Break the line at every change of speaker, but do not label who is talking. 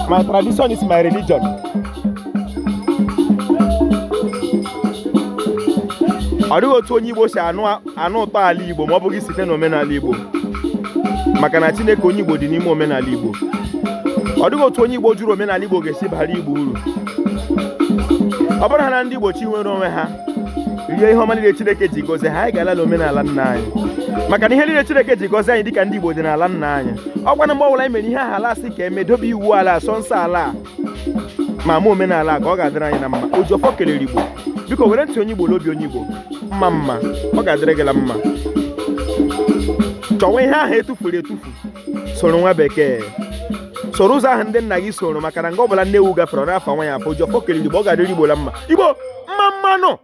My tradition is my religion. Ọ dịghị otu onye Igbo si anụ ụtọ ala Igbo ma ọ bụghị site n'omenala Igbo. Maka na Chineke onye Igbo dị n'ime omenala Igbo. Ọ dịghị otu onye Igbo jụrụ omenala Igbo ga-esi bara Igbo uru. Ọ bụrụ na ndị Igbo chi nwere onwe ha rie ihe ọma niile Chineke ji gọzie ha, anyị ga-ala n'omenala nna anyị. Maka na ihe niile Chineke ji gọzie anyị dịka ndị Igbo dị n'ala nna anyị. Ọkwa na mgbe ọbụla anyị mere ihe aha ala asị ka emedobe iwu ala asọ nsọ ala ma ama omenala ka ọ ga-adịrị anyị na mma. Ojiọfọ kelere Igbo, biko were ntị onye Igbo n'obi onye Igbo mma ọ ga-adịrị gị la mma. Chọwa ihe ahụ etufuru etufu, soro nwa bekee, soro ụzọ ahụ ndị nna gị soro, maka na nga ọbụla nne ewu gafere n'afọ nwa ya afọ. Ojiọfọ kelere Igbo, ọ ga-adịrị Igbo la mma. Igbo Mmammanu.